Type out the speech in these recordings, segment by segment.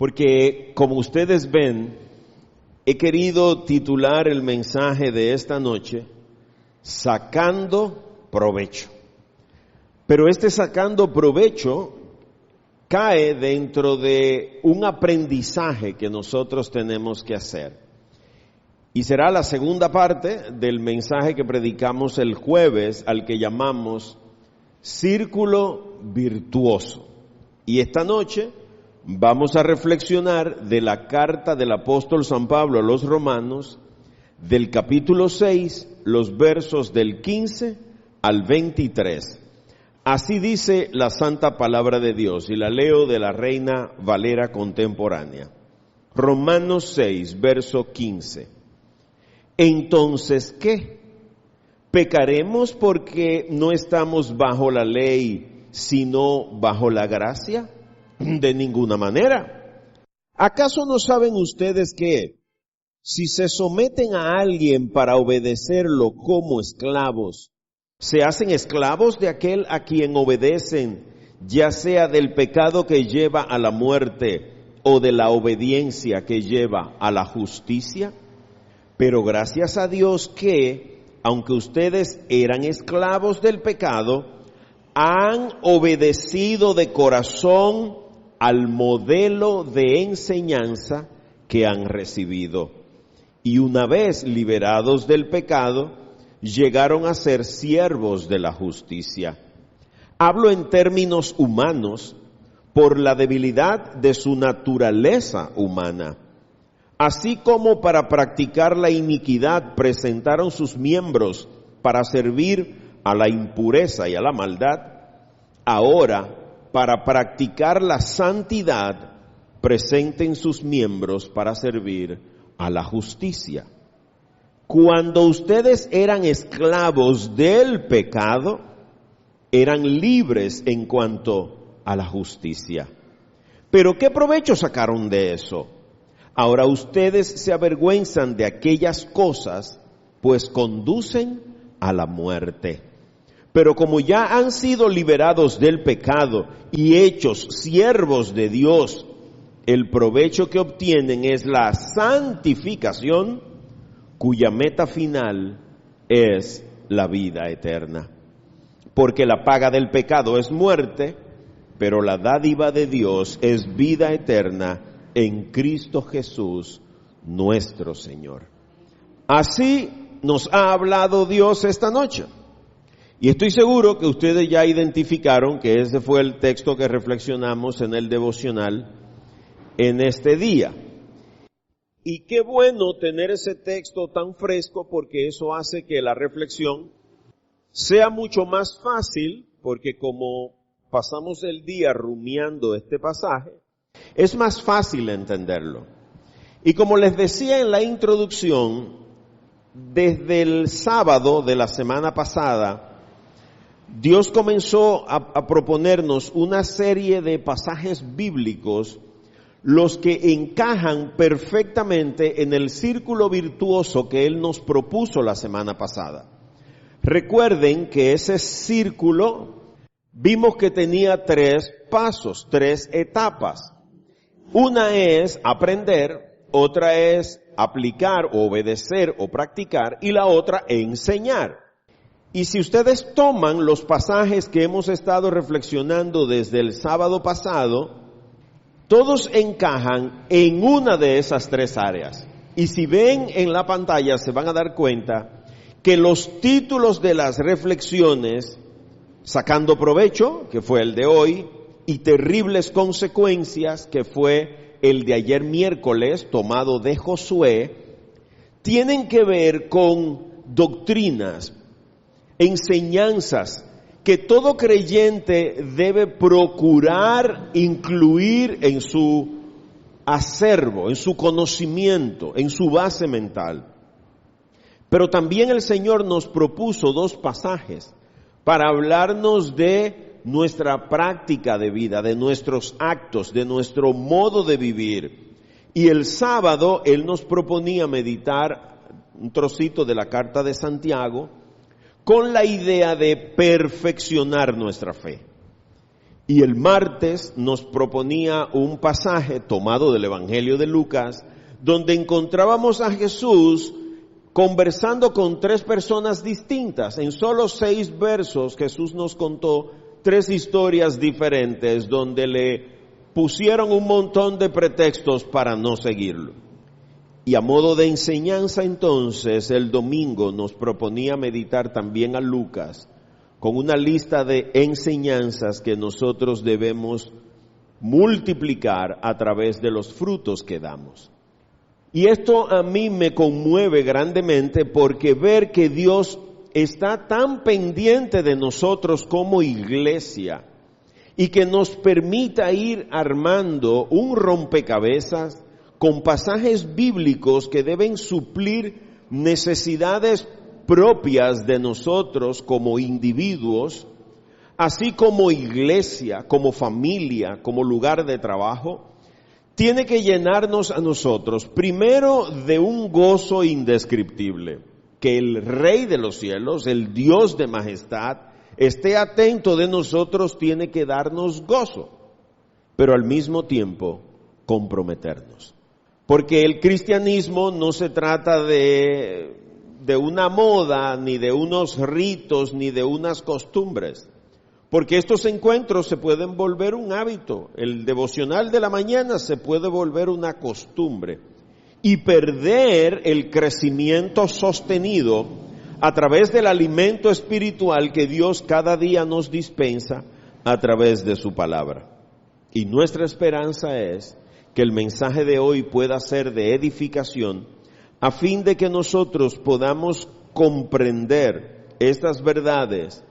porque como ustedes ven, he querido titular el mensaje de esta noche, Sacando Provecho. Pero este sacando provecho cae dentro de un aprendizaje que nosotros tenemos que hacer. Y será la segunda parte del mensaje que predicamos el jueves, al que llamamos Círculo Virtuoso. Y esta noche vamos a reflexionar de la carta del apóstol San Pablo a los Romanos, del capítulo 6, los versos del 15 al 23. Así dice la santa palabra de Dios, y la leo de la Reina Valera contemporánea. Romanos 6, verso 15. Entonces, ¿qué? ¿Pecaremos porque no estamos bajo la ley, sino bajo la gracia? De ninguna manera. ¿Acaso no saben ustedes que si se someten a alguien para obedecerlo como esclavos, se hacen esclavos de aquel a quien obedecen, ya sea del pecado que lleva a la muerte o de la obediencia que lleva a la justicia? Pero gracias a Dios que, aunque ustedes eran esclavos del pecado, han obedecido de corazón al modelo de enseñanza que han recibido. Y una vez liberados del pecado, llegaron a ser siervos de la justicia. Hablo en términos humanos por la debilidad de su naturaleza humana. Así como para practicar la iniquidad presentaron sus miembros para servir a la impureza y a la maldad, ahora para practicar la santidad presenten sus miembros para servir a la justicia. Cuando ustedes eran esclavos del pecado, eran libres en cuanto a la justicia. Pero ¿qué provecho sacaron de eso? Ahora ustedes se avergüenzan de aquellas cosas, pues conducen a la muerte. Pero como ya han sido liberados del pecado y hechos siervos de Dios, el provecho que obtienen es la santificación, cuya meta final es la vida eterna. Porque la paga del pecado es muerte, pero la dádiva de Dios es vida eterna en Cristo Jesús, nuestro Señor. Así nos ha hablado Dios esta noche. Y estoy seguro que ustedes ya identificaron que ese fue el texto que reflexionamos en el devocional en este día. Y qué bueno tener ese texto tan fresco, porque eso hace que la reflexión sea mucho más fácil, porque como pasamos el día rumiando este pasaje, es más fácil entenderlo. Y como les decía en la introducción, desde el sábado de la semana pasada, Dios comenzó a proponernos una serie de pasajes bíblicos, los que encajan perfectamente en el círculo virtuoso que Él nos propuso la semana pasada. Recuerden que ese círculo vimos que tenía 3 pasos, 3 etapas. Una es aprender, otra es aplicar, o obedecer o practicar, y la otra enseñar. Y si ustedes toman los pasajes que hemos estado reflexionando desde el sábado pasado, todos encajan en una de esas 3 áreas. Y si ven en la pantalla se van a dar cuenta que los títulos de las reflexiones, Sacando Provecho, que fue el de hoy, y Terribles Consecuencias, que fue el de ayer miércoles, tomado de Josué, tienen que ver con doctrinas, enseñanzas que todo creyente debe procurar incluir en su acervo, en su conocimiento, en su base mental. Pero también el Señor nos propuso 2 pasajes para hablarnos de nuestra práctica de vida, de nuestros actos, de nuestro modo de vivir. Y el sábado Él nos proponía meditar un trocito de la carta de Santiago con la idea de perfeccionar nuestra fe. Y el martes nos proponía un pasaje tomado del Evangelio de Lucas, donde encontrábamos a Jesús conversando con 3 personas distintas. En solo 6 versos Jesús nos contó 3 historias diferentes donde le pusieron un montón de pretextos para no seguirlo. Y a modo de enseñanza entonces, el domingo nos proponía meditar también a Lucas con una lista de enseñanzas que nosotros debemos multiplicar a través de los frutos que damos. Y esto a mí me conmueve grandemente porque ver que Dios está tan pendiente de nosotros como iglesia y que nos permita ir armando un rompecabezas con pasajes bíblicos que deben suplir necesidades propias de nosotros como individuos, así como iglesia, como familia, como lugar de trabajo, tiene que llenarnos a nosotros, primero, de un gozo indescriptible, que el Rey de los cielos, el Dios de majestad, esté atento de nosotros, tiene que darnos gozo, pero al mismo tiempo comprometernos. Porque el cristianismo no se trata de una moda, ni de unos ritos, ni de unas costumbres. Porque estos encuentros se pueden volver un hábito. El devocional de la mañana se puede volver una costumbre y perder el crecimiento sostenido a través del alimento espiritual que Dios cada día nos dispensa a través de su palabra. Y nuestra esperanza es que el mensaje de hoy pueda ser de edificación a fin de que nosotros podamos comprender estas verdades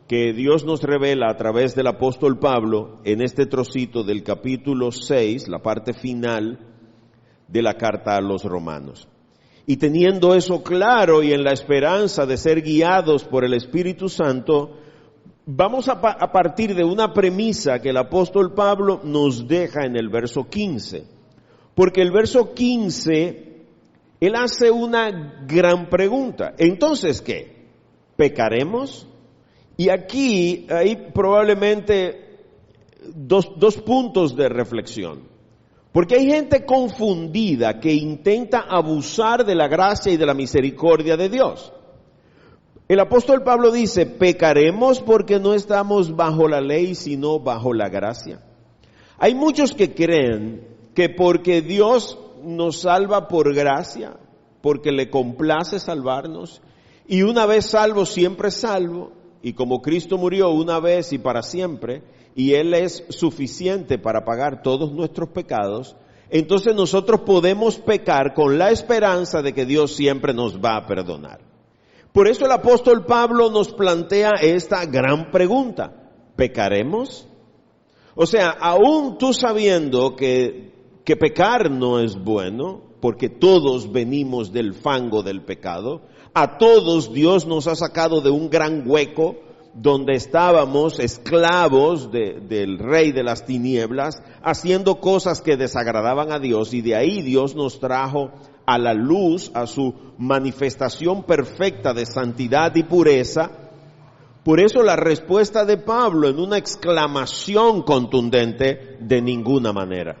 que Dios nos revela a través del apóstol Pablo en este trocito del capítulo 6, la parte final de la carta a los romanos. Y teniendo eso claro y en la esperanza de ser guiados por el Espíritu Santo, vamos a partir de una premisa que el apóstol Pablo nos deja en el verso 15. Porque el verso 15, él hace una gran pregunta. Entonces, ¿qué? ¿Pecaremos? Y aquí hay probablemente dos puntos de reflexión. Porque hay gente confundida que intenta abusar de la gracia y de la misericordia de Dios. El apóstol Pablo dice, pecaremos porque no estamos bajo la ley, sino bajo la gracia. Hay muchos que creen que porque Dios nos salva por gracia, porque le complace salvarnos, y una vez salvo, siempre salvo, y como Cristo murió una vez y para siempre, y Él es suficiente para pagar todos nuestros pecados, entonces nosotros podemos pecar con la esperanza de que Dios siempre nos va a perdonar. Por eso el apóstol Pablo nos plantea esta gran pregunta, ¿pecaremos? O sea, aún tú sabiendo que pecar no es bueno, porque todos venimos del fango del pecado, a todos Dios nos ha sacado de un gran hueco donde estábamos esclavos del rey de las tinieblas, haciendo cosas que desagradaban a Dios, y de ahí Dios nos trajo a la luz, a su manifestación perfecta de santidad y pureza. Por eso la respuesta de Pablo en una exclamación contundente, de ninguna manera.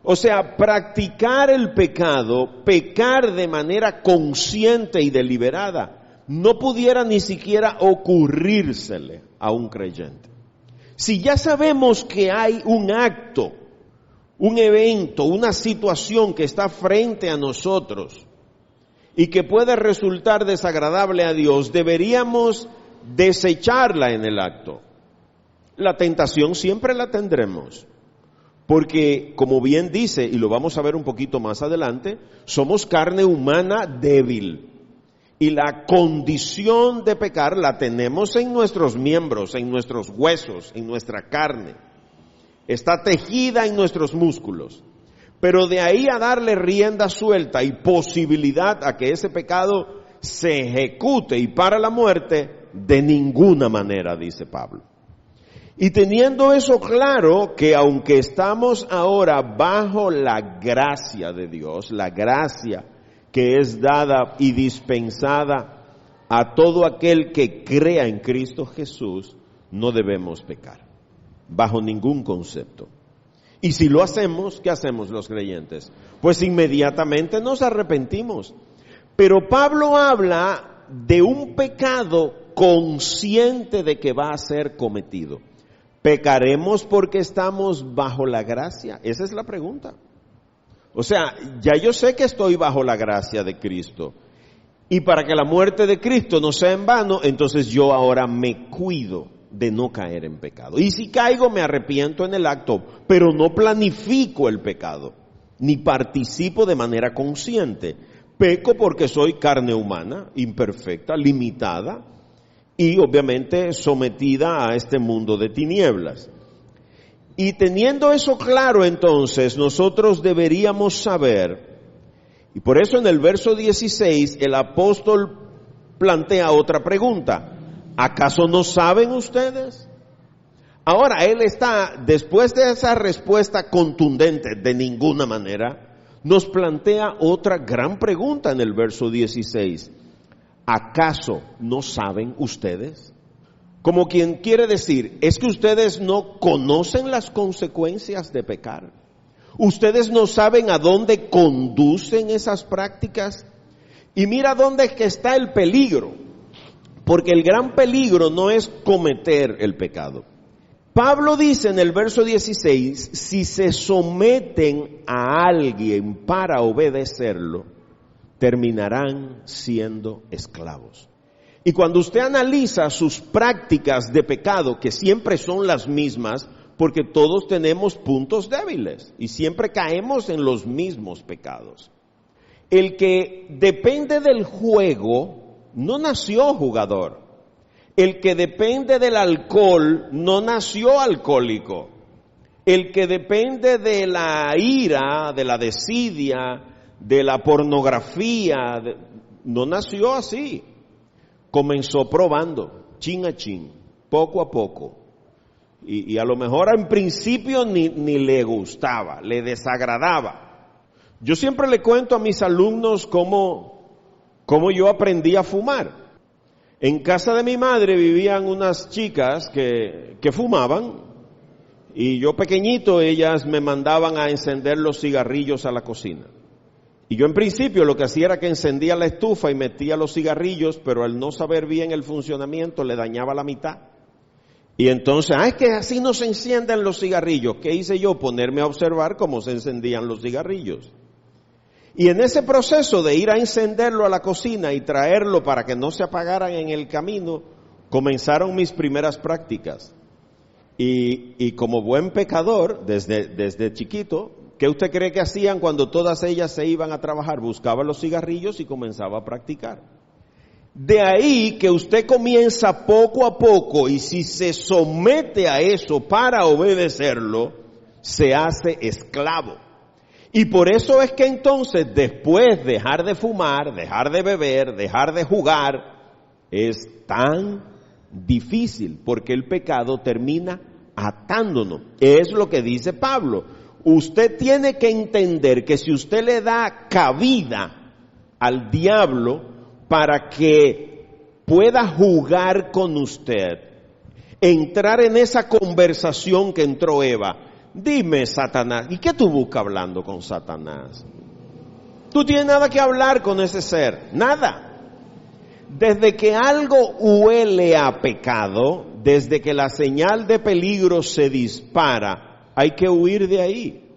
O sea, practicar el pecado, pecar de manera consciente y deliberada, no pudiera ni siquiera ocurrírsele a un creyente. Si ya sabemos que hay un acto, un evento, una situación que está frente a nosotros y que puede resultar desagradable a Dios, deberíamos desecharla en el acto. La tentación siempre la tendremos. Porque, como bien dice, y lo vamos a ver un poquito más adelante, somos carne humana débil. Y la condición de pecar la tenemos en nuestros miembros, en nuestros huesos, en nuestra carne. Está tejida en nuestros músculos. Pero de ahí a darle rienda suelta y posibilidad a que ese pecado se ejecute y para la muerte, de ninguna manera, dice Pablo. Y teniendo eso claro, que aunque estamos ahora bajo la gracia de Dios, la gracia que es dada y dispensada a todo aquel que crea en Cristo Jesús, no debemos pecar. bajo ningún concepto. Y si lo hacemos, ¿qué hacemos los creyentes? Pues inmediatamente nos arrepentimos. Pero Pablo habla de un pecado consciente de que va a ser cometido. ¿Pecaremos porque estamos bajo la gracia? Esa es la pregunta. O sea, ya yo sé que estoy bajo la gracia de Cristo. Y para que la muerte de Cristo no sea en vano, entonces yo ahora me cuido de no caer en pecado. Y si caigo, me arrepiento en el acto, pero no planifico el pecado, ni participo de manera consciente. Peco porque soy carne humana, imperfecta, limitada, y obviamente sometida a este mundo de tinieblas. Y teniendo eso claro, entonces, nosotros deberíamos saber, y por eso en el verso 16 el apóstol plantea otra pregunta: ¿acaso no saben ustedes? Ahora él está, después de esa respuesta contundente, de ninguna manera, nos plantea otra gran pregunta en el verso 16. ¿Acaso no saben ustedes? Como quien quiere decir, ¿es que ustedes no conocen las consecuencias de pecar? ¿Ustedes no saben a dónde conducen esas prácticas? Y mira dónde es que está el peligro, porque el gran peligro no es cometer el pecado. Pablo dice en el verso 16, si se someten a alguien para obedecerlo, terminarán siendo esclavos. Y cuando usted analiza sus prácticas de pecado, que siempre son las mismas, porque todos tenemos puntos débiles y siempre caemos en los mismos pecados. El que depende del juego no nació jugador. El que depende del alcohol no nació alcohólico. El que depende de la ira, de la desidia, de la pornografía, no nació así. Comenzó probando, chin a chin, poco a poco. Y a lo mejor en principio ni le gustaba, le desagradaba. Yo siempre le cuento a mis alumnos cómo yo aprendí a fumar. En casa de mi madre vivían unas chicas que fumaban, y yo pequeñito ellas me mandaban a encender los cigarrillos a la cocina. Y yo en principio lo que hacía era que encendía la estufa y metía los cigarrillos, pero al no saber bien el funcionamiento le dañaba la mitad. Y entonces, es que así no se encienden los cigarrillos. ¿Qué hice yo? Ponerme a observar cómo se encendían los cigarrillos. Y en ese proceso de ir a encenderlo a la cocina y traerlo para que no se apagaran en el camino, comenzaron mis primeras prácticas. Y como buen pecador, desde chiquito, ¿qué usted cree que hacían cuando todas ellas se iban a trabajar? Buscaban los cigarrillos y comenzaba a practicar. De ahí que usted comienza poco a poco, y si se somete a eso para obedecerlo, se hace esclavo. Y por eso es que entonces después dejar de fumar, dejar de beber, dejar de jugar, es tan difícil, porque el pecado termina atándonos. Es lo que dice Pablo. Usted tiene que entender que si usted le da cabida al diablo para que pueda jugar con usted, entrar en esa conversación que entró Eva, dime, Satanás, ¿y qué tú buscas hablando con Satanás? Tú tienes nada que hablar con ese ser, nada. Desde que algo huele a pecado, desde que la señal de peligro se dispara, hay que huir de ahí.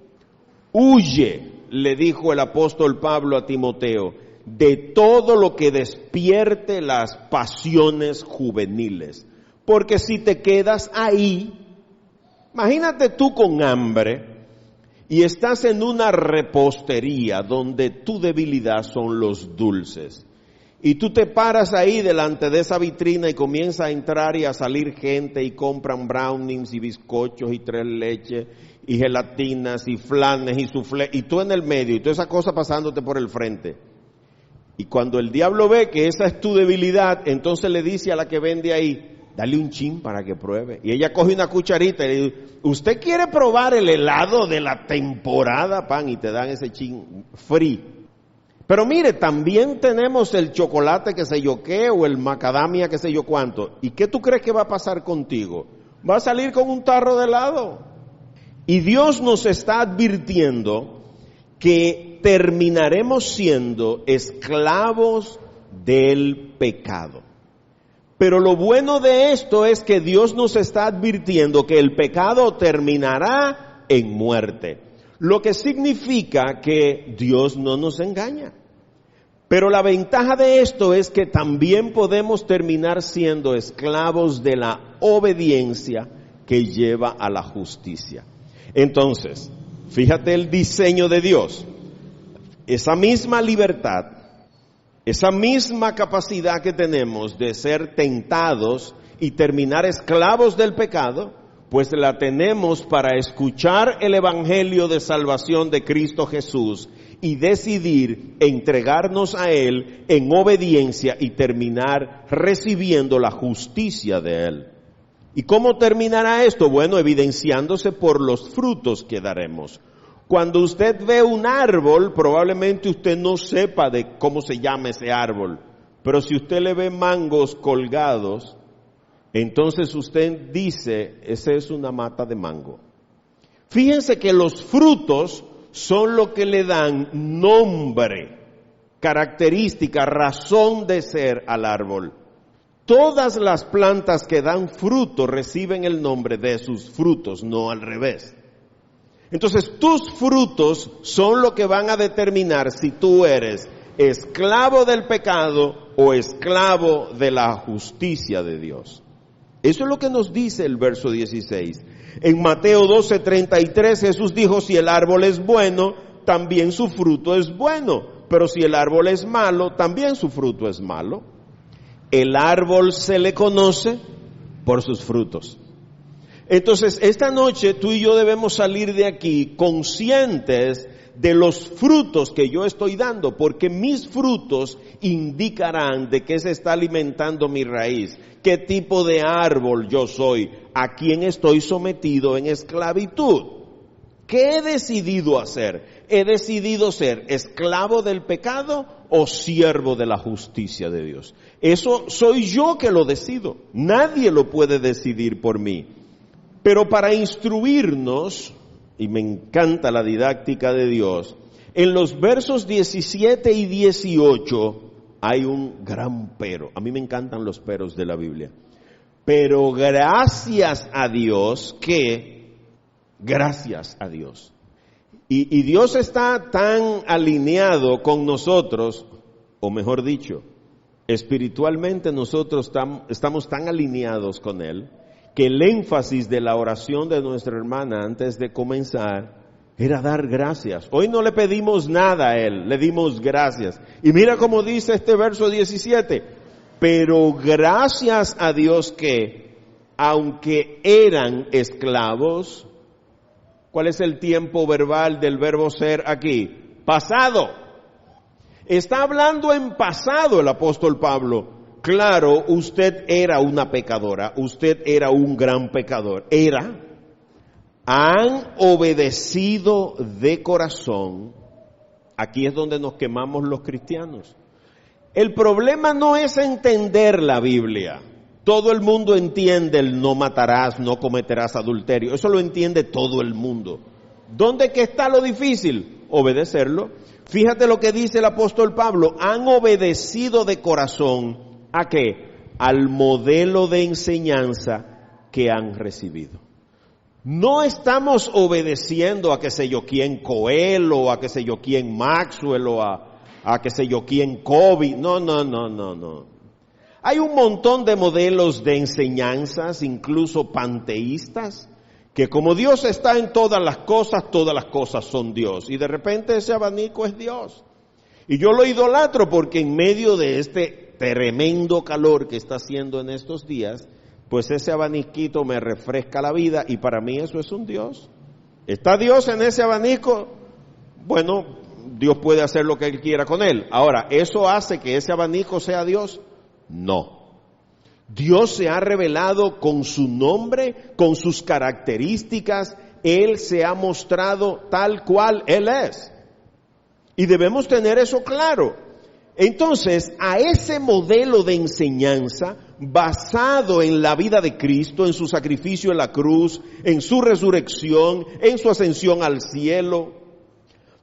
Huye, le dijo el apóstol Pablo a Timoteo, de todo lo que despierte las pasiones juveniles. Porque si te quedas ahí, imagínate tú con hambre y estás en una repostería donde tu debilidad son los dulces. Y tú te paras ahí delante de esa vitrina y comienza a entrar y a salir gente y compran brownies y bizcochos y tres leches y gelatinas y flanes y soufflé, y tú en el medio y toda esa cosa pasándote por el frente. Y cuando el diablo ve que esa es tu debilidad, entonces le dice a la que vende ahí, dale un chin para que pruebe. Y ella coge una cucharita y le dice, ¿usted quiere probar el helado de la temporada, pan? Y te dan ese chin free. Pero mire, también tenemos el chocolate que sé yo qué, o el macadamia que sé yo cuánto. ¿Y qué tú crees que va a pasar contigo? va a salir con un tarro de helado. Y Dios nos está advirtiendo que terminaremos siendo esclavos del pecado. Pero lo bueno de esto es que Dios nos está advirtiendo que el pecado terminará en muerte. Lo que significa que Dios no nos engaña. Pero la ventaja de esto es que también podemos terminar siendo esclavos de la obediencia que lleva a la justicia. Entonces, fíjate el diseño de Dios. Esa misma libertad, esa misma capacidad que tenemos de ser tentados y terminar esclavos del pecado, pues la tenemos para escuchar el evangelio de salvación de Cristo Jesús y decidir entregarnos a Él en obediencia y terminar recibiendo la justicia de Él. ¿Y cómo terminará esto? Bueno, evidenciándose por los frutos que daremos. Cuando usted ve un árbol, probablemente usted no sepa de cómo se llama ese árbol, pero si usted le ve mangos colgados, entonces usted dice, esa es una mata de mango. Fíjense que los frutos son lo que le dan nombre, característica, razón de ser al árbol. Todas las plantas que dan fruto reciben el nombre de sus frutos, no al revés. Entonces tus frutos son lo que van a determinar si tú eres esclavo del pecado o esclavo de la justicia de Dios. Eso es lo que nos dice el verso 16. En Mateo 12:33 Jesús dijo, si el árbol es bueno, también su fruto es bueno. Pero si el árbol es malo, también su fruto es malo. El árbol se le conoce por sus frutos. Entonces, esta noche tú y yo debemos salir de aquí conscientes de los frutos que yo estoy dando, porque mis frutos indicarán de qué se está alimentando mi raíz, qué tipo de árbol yo soy, a quién estoy sometido en esclavitud. ¿Qué he decidido hacer? ¿He decidido ser esclavo del pecado o siervo de la justicia de Dios? Eso soy yo que lo decido. Nadie lo puede decidir por mí. Pero para instruirnos, y me encanta la didáctica de Dios, en los versos 17 y 18 hay un gran pero. A mí me encantan los peros de la Biblia. Pero gracias a Dios gracias a Dios. Y Dios está tan alineado con nosotros, o mejor dicho, espiritualmente nosotros estamos tan alineados con Él, que el énfasis de la oración de nuestra hermana antes de comenzar era dar gracias. Hoy no le pedimos nada a Él, le dimos gracias. Y mira cómo dice este verso 17, pero gracias a Dios que, aunque eran esclavos, ¿cuál es el tiempo verbal del verbo ser aquí? Pasado. Está hablando en pasado el apóstol Pablo. Claro, usted era una pecadora, usted era un gran pecador. Han obedecido de corazón. Aquí es donde nos quemamos los cristianos. El problema no es entender la Biblia. Todo el mundo entiende el no matarás, no cometerás adulterio. Eso lo entiende todo el mundo. ¿Dónde que está lo difícil? Obedecerlo. Fíjate lo que dice el apóstol Pablo. Han obedecido de corazón. ¿A qué? Al modelo de enseñanza que han recibido. No estamos obedeciendo a qué sé yo quién Coelho, a qué sé yo quién Maxwell, o a qué sé yo quién Kobe. No. Hay un montón de modelos de enseñanzas, incluso panteístas, que como Dios está en todas las cosas son Dios. Y de repente ese abanico es Dios. Y yo lo idolatro porque en medio de este tremendo calor que está haciendo en estos días, pues ese abaniquito me refresca la vida y para mí eso es un Dios. ¿Está Dios en ese abanico? Bueno, Dios puede hacer lo que Él quiera con él. Ahora, ¿eso hace que ese abanico sea Dios? No. Dios se ha revelado con su nombre, con sus características. Él se ha mostrado tal cual Él es. Y debemos tener eso claro. Entonces, a ese modelo de enseñanza, basado en la vida de Cristo, en su sacrificio en la cruz, en su resurrección, en su ascensión al cielo,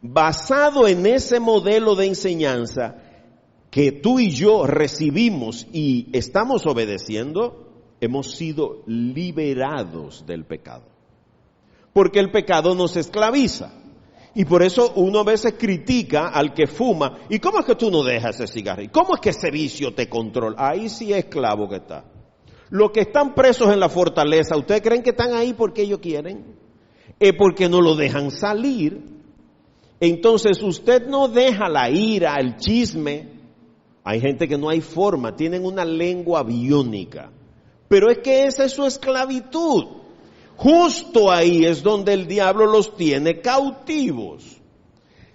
basado en ese modelo de enseñanza que tú y yo recibimos y estamos obedeciendo, hemos sido liberados del pecado. Porque el pecado nos esclaviza. Y por eso uno a veces critica al que fuma. ¿Y cómo es que tú no dejas ese cigarrillo? ¿Cómo es que ese vicio te controla? Ahí sí es esclavo que está. Los que están presos en la fortaleza, ¿ustedes creen que están ahí porque ellos quieren? Es porque no lo dejan salir. Entonces usted no deja la ira, el chisme. Hay gente que no hay forma, tienen una lengua biónica. Pero es que esa es su esclavitud. Justo ahí es donde el diablo los tiene cautivos.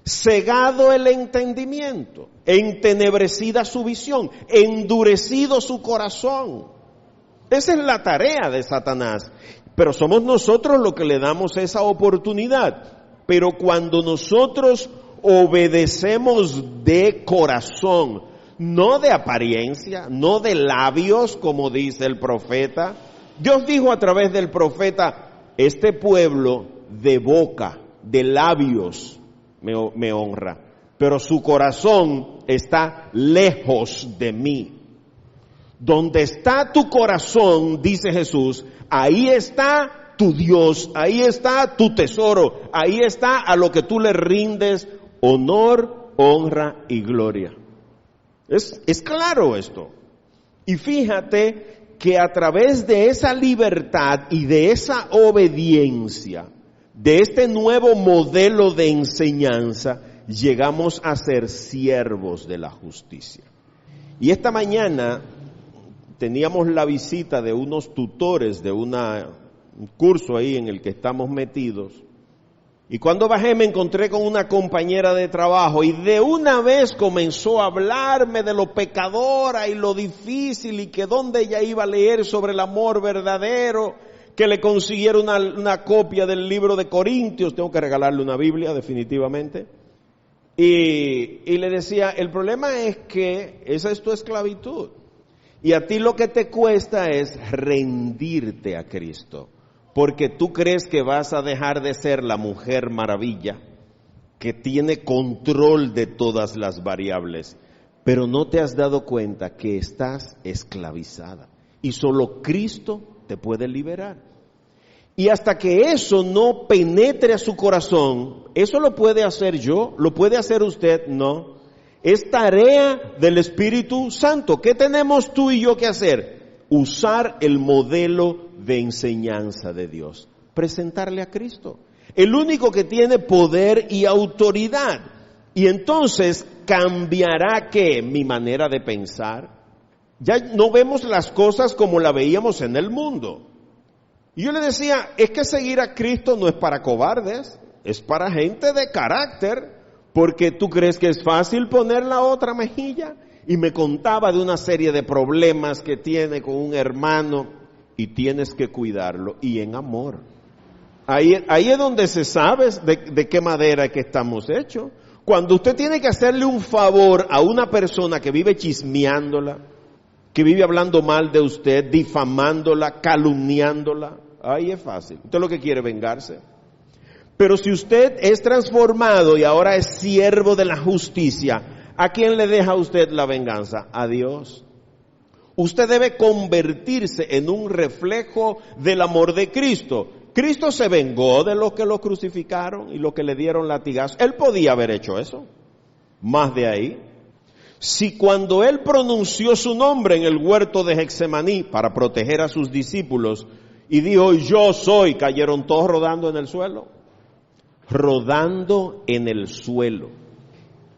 Cegado el entendimiento, entenebrecida su visión, endurecido su corazón. Esa es la tarea de Satanás. Pero somos nosotros los que le damos esa oportunidad. Pero cuando nosotros obedecemos de corazón, no de apariencia, no de labios, como dice el profeta. Dios dijo a través del profeta, este pueblo de boca, de labios, me honra, pero su corazón está lejos de mí. Donde está tu corazón, dice Jesús, ahí está tu Dios, ahí está tu tesoro, ahí está a lo que tú le rindes honor, honra y gloria. Es claro esto. Y fíjate que a través de esa libertad y de esa obediencia, de este nuevo modelo de enseñanza, llegamos a ser siervos de la justicia. Y esta mañana teníamos la visita de unos tutores de un curso ahí en el que estamos metidos. Y cuando bajé me encontré con una compañera de trabajo y de una vez comenzó a hablarme de lo pecadora y lo difícil y que dónde ella iba a leer sobre el amor verdadero, que le consiguiera una copia del libro de Corintios, tengo que regalarle una Biblia definitivamente. Y le decía, el problema es que esa es tu esclavitud y a ti lo que te cuesta es rendirte a Cristo. Porque tú crees que vas a dejar de ser la mujer maravilla que tiene control de todas las variables, pero no te has dado cuenta que estás esclavizada y solo Cristo te puede liberar. Y hasta que eso no penetre a su corazón, ¿eso lo puede hacer yo? ¿Lo puede hacer usted? No. Es tarea del Espíritu Santo. ¿Qué tenemos tú y yo que hacer? Usar el modelo de enseñanza de Dios, presentarle a Cristo, el único que tiene poder y autoridad. Y entonces cambiará ¿qué? Mi manera de pensar. Ya no vemos las cosas como la veíamos en el mundo. Y yo le decía, es que seguir a Cristo no es para cobardes, es para gente de carácter, porque tú crees que es fácil poner la otra mejilla. Y me contaba de una serie de problemas que tiene con un hermano y tienes que cuidarlo y en amor. Ahí es donde se sabe de qué madera que estamos hechos. Cuando usted tiene que hacerle un favor a una persona que vive chismeándola, que vive hablando mal de usted, difamándola, calumniándola, ahí es fácil. Usted lo que quiere es vengarse. Pero si usted es transformado y ahora es siervo de la justicia, ¿a quién le deja usted la venganza? A Dios. Usted debe convertirse en un reflejo del amor de Cristo. Cristo se vengó de los que lo crucificaron y los que le dieron latigazos. Él podía haber hecho eso. Más de ahí. Si cuando Él pronunció su nombre en el huerto de Getsemaní para proteger a sus discípulos y dijo, yo soy, cayeron todos rodando en el suelo. Rodando en el suelo.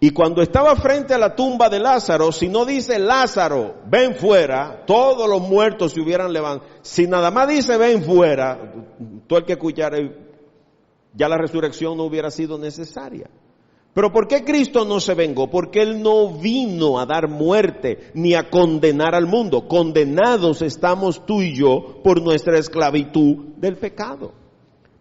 Y cuando estaba frente a la tumba de Lázaro, si no dice Lázaro, ven fuera, todos los muertos se hubieran levantado. Si nada más dice ven fuera, todo el que escuchara, ya la resurrección no hubiera sido necesaria. Pero ¿por qué Cristo no se vengó? Porque Él no vino a dar muerte ni a condenar al mundo. Condenados estamos tú y yo por nuestra esclavitud del pecado.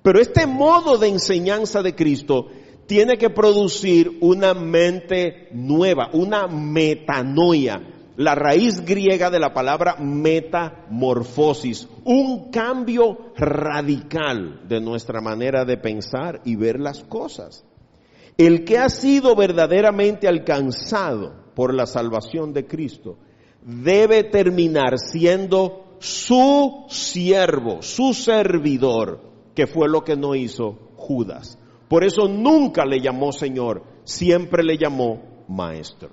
Pero este modo de enseñanza de Cristo tiene que producir una mente nueva, una metanoia. La raíz griega de la palabra metamorfosis, un cambio radical de nuestra manera de pensar y ver las cosas. El que ha sido verdaderamente alcanzado por la salvación de Cristo debe terminar siendo su siervo, su servidor, que fue lo que no hizo Judas. Por eso nunca le llamó Señor, siempre le llamó Maestro.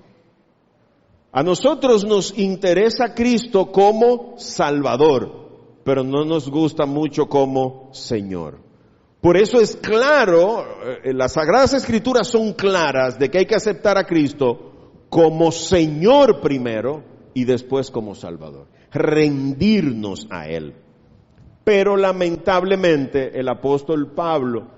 A nosotros nos interesa Cristo como Salvador, pero no nos gusta mucho como Señor. Por eso es claro, las Sagradas Escrituras son claras de que hay que aceptar a Cristo como Señor primero y después como Salvador. Rendirnos a Él. Pero lamentablemente el apóstol Pablo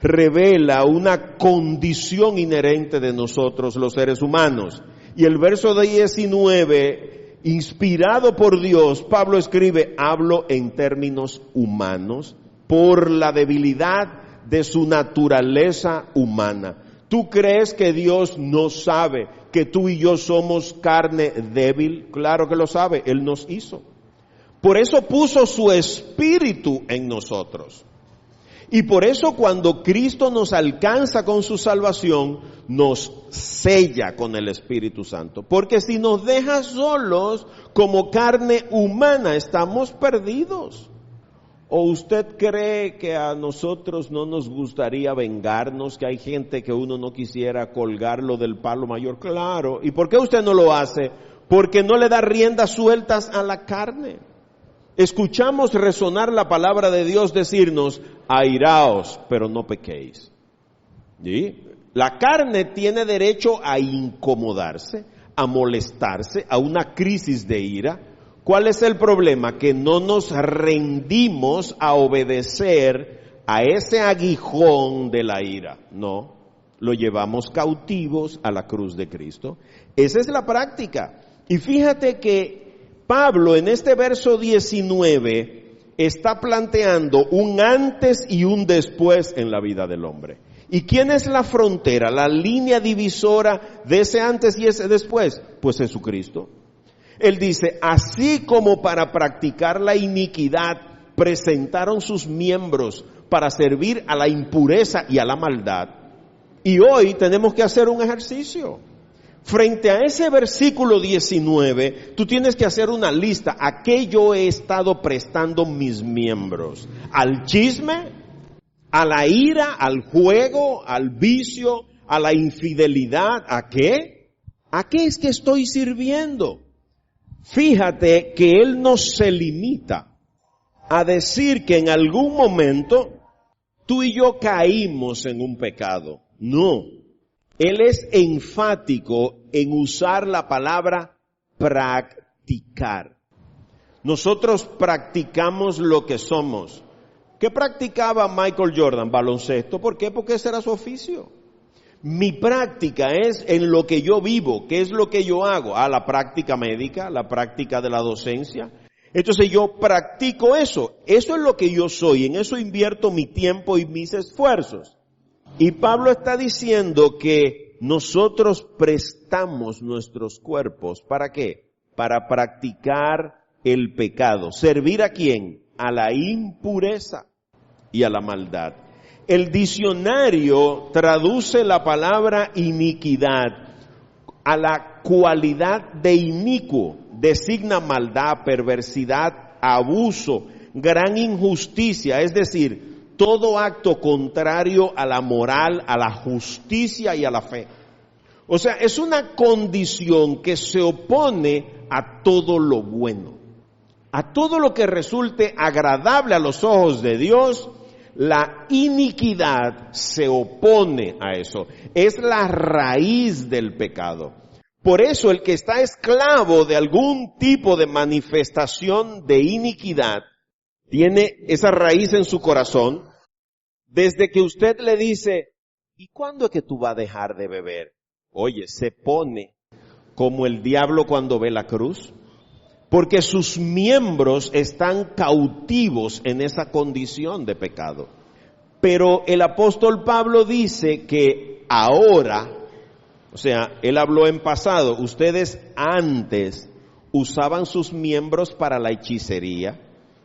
revela una condición inherente de nosotros los seres humanos. Y el verso 19, inspirado por Dios, Pablo escribe, hablo en términos humanos por la debilidad de su naturaleza humana. ¿Tú crees que Dios no sabe que tú y yo somos carne débil? Claro que lo sabe, Él nos hizo. Por eso puso su espíritu en nosotros. Y por eso cuando Cristo nos alcanza con su salvación, nos sella con el Espíritu Santo. Porque si nos deja solos como carne humana, estamos perdidos. ¿O usted cree que a nosotros no nos gustaría vengarnos, que hay gente que uno no quisiera colgarlo del palo mayor? Claro. ¿Y por qué usted no lo hace? Porque no le da riendas sueltas a la carne. Escuchamos resonar la palabra de Dios decirnos, airaos, pero no pequéis. ¿Sí? La carne tiene derecho a incomodarse, a molestarse, a una crisis de ira. ¿Cuál es el problema? Que no nos rendimos a obedecer a ese aguijón de la ira. No, lo llevamos cautivos a la cruz de Cristo. Esa es la práctica. Y fíjate que Pablo en este verso 19 está planteando un antes y un después en la vida del hombre. ¿Y quién es la frontera, la línea divisora de ese antes y ese después? Pues Jesucristo. Él dice, así como para practicar la iniquidad presentaron sus miembros para servir a la impureza y a la maldad. Y hoy tenemos que hacer un ejercicio. Frente a ese versículo 19, tú tienes que hacer una lista. ¿A qué yo he estado prestando mis miembros? ¿Al chisme? ¿A la ira? ¿Al juego? ¿Al vicio? ¿A la infidelidad? ¿A qué? ¿A qué es que estoy sirviendo? Fíjate que Él no se limita a decir que en algún momento tú y yo caímos en un pecado. No. Él es enfático en usar la palabra practicar. Nosotros practicamos lo que somos. ¿Qué practicaba Michael Jordan? Baloncesto. ¿Por qué? Porque ese era su oficio. Mi práctica es en lo que yo vivo. ¿Qué es lo que yo hago? La práctica médica, la práctica de la docencia. Entonces yo practico eso. Eso es lo que yo soy. En eso invierto mi tiempo y mis esfuerzos. Y Pablo está diciendo que nosotros prestamos nuestros cuerpos, ¿para qué? Para practicar el pecado. ¿Servir a quién? A la impureza y a la maldad. El diccionario traduce la palabra iniquidad a la cualidad de inicuo. Designa maldad, perversidad, abuso, gran injusticia, es decir, todo acto contrario a la moral, a la justicia y a la fe. O sea, es una condición que se opone a todo lo bueno. A todo lo que resulte agradable a los ojos de Dios, la iniquidad se opone a eso. Es la raíz del pecado. Por eso el que está esclavo de algún tipo de manifestación de iniquidad, tiene esa raíz en su corazón, desde que usted le dice, ¿y cuándo es que tú vas a dejar de beber? Oye, se pone como el diablo cuando ve la cruz, porque sus miembros están cautivos en esa condición de pecado. Pero el apóstol Pablo dice que ahora, o sea, él habló en pasado, ustedes antes usaban sus miembros para la hechicería,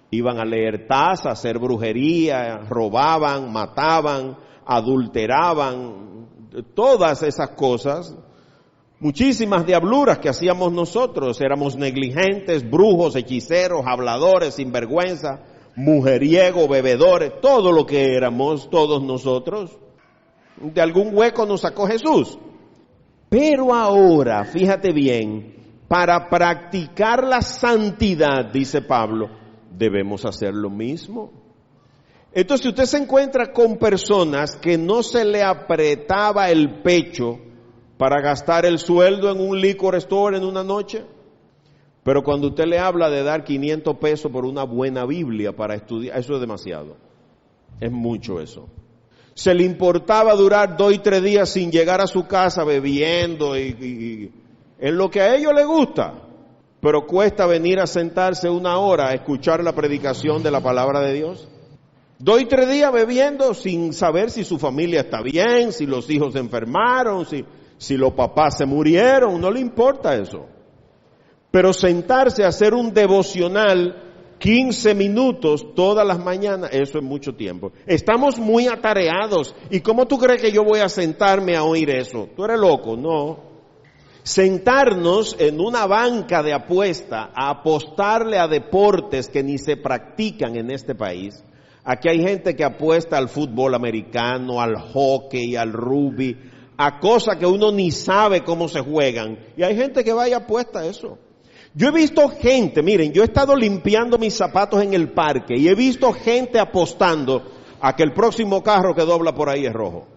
iban a leer tazas, a hacer brujería, robaban, mataban, adulteraban, todas esas cosas, muchísimas diabluras que hacíamos nosotros, éramos negligentes, brujos, hechiceros, habladores, sinvergüenza, mujeriego, bebedores, todo lo que éramos todos nosotros. De algún hueco nos sacó Jesús. Pero ahora, fíjate bien, para practicar la santidad, dice Pablo, debemos hacer lo mismo. Entonces, si usted se encuentra con personas que no se le apretaba el pecho para gastar el sueldo en un liquor store en una noche, pero cuando usted le habla de dar 500 pesos por una buena Biblia para estudiar, eso es demasiado. Es mucho eso. Se le importaba durar 2 y 3 días sin llegar a su casa bebiendo y en lo que a ellos les gusta. Pero cuesta venir a sentarse 1 hora a escuchar la predicación de la palabra de Dios. 2 y 3 días bebiendo sin saber si su familia está bien, si los hijos se enfermaron, si los papás se murieron, no le importa eso. Pero sentarse a hacer un devocional 15 minutos todas las mañanas, eso es mucho tiempo. Estamos muy atareados. ¿Y cómo tú crees que yo voy a sentarme a oír eso? ¿Tú eres loco? No. Sentarnos en una banca de apuesta a apostarle a deportes que ni se practican en este país. Aquí hay gente que apuesta al fútbol americano, al hockey, al rugby, a cosas que uno ni sabe cómo se juegan. Y hay gente que va y apuesta a eso. Yo he visto gente, miren, yo he estado limpiando mis zapatos en el parque y he visto gente apostando a que el próximo carro que dobla por ahí es rojo.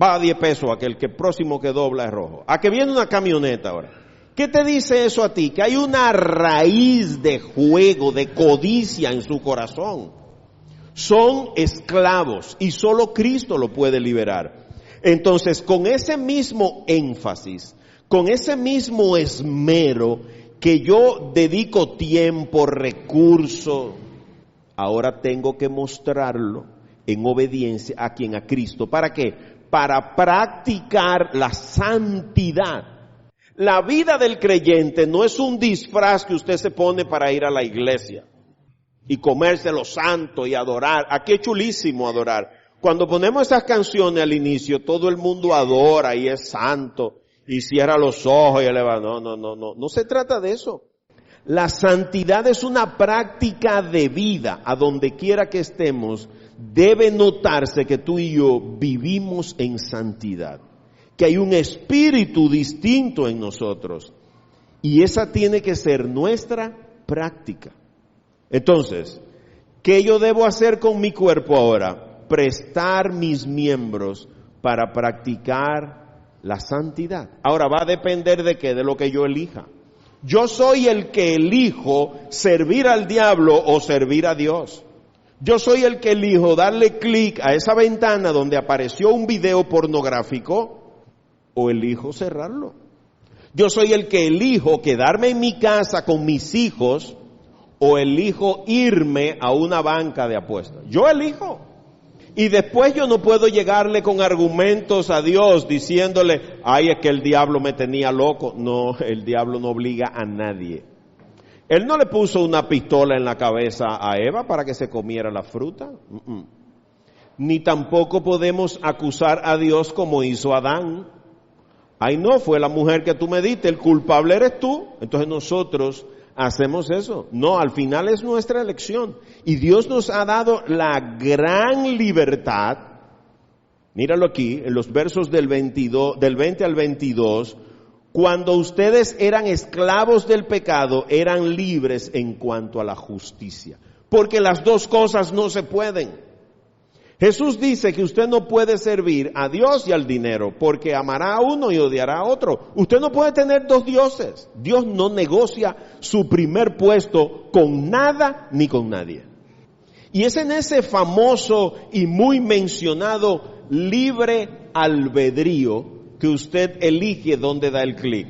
Va a 10 pesos a que el próximo que dobla es rojo. A que viene una camioneta ahora. ¿Qué te dice eso a ti? Que hay una raíz de juego, de codicia en su corazón. Son esclavos y solo Cristo lo puede liberar. Entonces, con ese mismo énfasis, con ese mismo esmero, que yo dedico tiempo, recursos, ahora tengo que mostrarlo en obediencia a quien, a Cristo. ¿Para qué? Para practicar la santidad. La vida del creyente no es un disfraz que usted se pone para ir a la iglesia y comerse lo santo y adorar. Aquí es chulísimo adorar. Cuando ponemos esas canciones al inicio, todo el mundo adora y es santo. Y cierra los ojos y eleva. No se trata de eso. La santidad es una práctica de vida. A donde quiera que estemos, debe notarse que tú y yo vivimos en santidad. Que hay un espíritu distinto en nosotros. Y esa tiene que ser nuestra práctica. Entonces, ¿qué yo debo hacer con mi cuerpo ahora? Prestar mis miembros para practicar la santidad. Ahora va a depender de qué, de lo que yo elija. Yo soy el que elijo servir al diablo o servir a Dios. Yo soy el que elijo darle clic a esa ventana donde apareció un video pornográfico o elijo cerrarlo. Yo soy el que elijo quedarme en mi casa con mis hijos o elijo irme a una banca de apuestas. Yo elijo. Y después yo no puedo llegarle con argumentos a Dios diciéndole, ay, es que el diablo me tenía loco. No, el diablo no obliga a nadie. Él no le puso una pistola en la cabeza a Eva para que se comiera la fruta. Ni tampoco podemos acusar a Dios como hizo Adán. Ay, no, fue la mujer que tú me diste, el culpable eres tú. Entonces nosotros hacemos eso. No, al final es nuestra elección. Y Dios nos ha dado la gran libertad. Míralo aquí, en los versos del 20 al 22. Cuando ustedes eran esclavos del pecado, eran libres en cuanto a la justicia. Porque las dos cosas no se pueden. Jesús dice que usted no puede servir a Dios y al dinero, porque amará a uno y odiará a otro. Usted no puede tener dos dioses. Dios no negocia su primer puesto con nada ni con nadie. Y es en ese famoso y muy mencionado libre albedrío que usted elige dónde da el clic.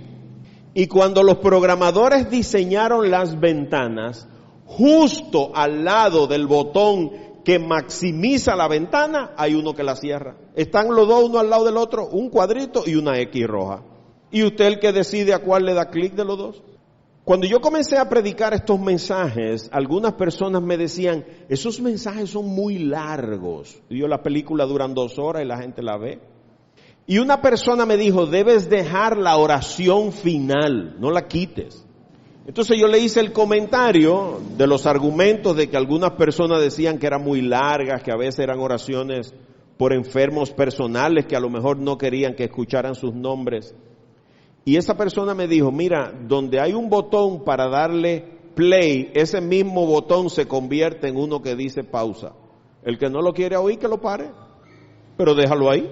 Y cuando los programadores diseñaron las ventanas, justo al lado del botón que maximiza la ventana, hay uno que la cierra. Están los dos uno al lado del otro, un cuadrito y una X roja. Y usted el que decide a cuál le da clic de los dos. Cuando yo comencé a predicar estos mensajes, algunas personas me decían, esos mensajes son muy largos. Y yo, la película duran 2 horas y la gente la ve. Y una persona me dijo, debes dejar la oración final, no la quites. Entonces yo le hice el comentario de los argumentos de que algunas personas decían que eran muy largas, que a veces eran oraciones por enfermos personales que a lo mejor no querían que escucharan sus nombres. Y esa persona me dijo, mira, donde hay un botón para darle play, ese mismo botón se convierte en uno que dice pausa. El que no lo quiere oír, que lo pare, pero déjalo ahí.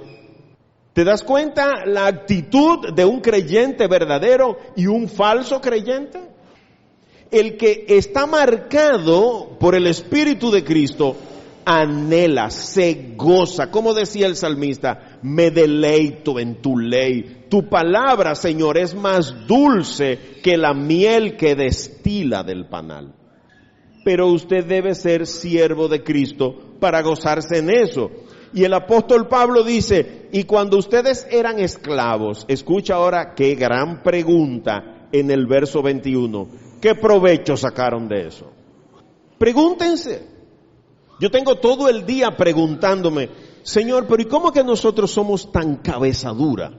¿Te das cuenta la actitud de un creyente verdadero y un falso creyente? El que está marcado por el Espíritu de Cristo anhela, se goza. Como decía el salmista, me deleito en tu ley. Tu palabra, Señor, es más dulce que la miel que destila del panal. Pero usted debe ser siervo de Cristo para gozarse en eso. Y el apóstol Pablo dice, y cuando ustedes eran esclavos, escucha ahora qué gran pregunta en el verso 21, ¿qué provecho sacaron de eso? Pregúntense. Yo tengo todo el día preguntándome, Señor, pero ¿y cómo que nosotros somos tan cabeza dura?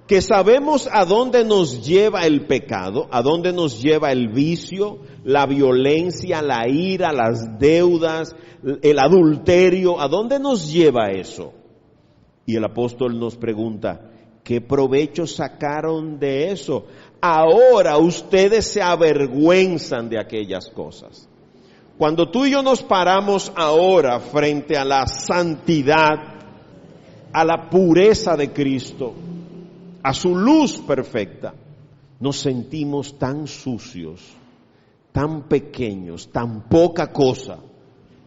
Que sabemos a dónde nos lleva el pecado, a dónde nos lleva el vicio, la violencia, la ira, las deudas, el adulterio, ¿a dónde nos lleva eso? Y el apóstol nos pregunta, ¿qué provecho sacaron de eso? Ahora ustedes se avergüenzan de aquellas cosas. Cuando tú y yo nos paramos ahora frente a la santidad, a la pureza de Cristo, a su luz perfecta, nos sentimos tan sucios, tan pequeños, tan poca cosa,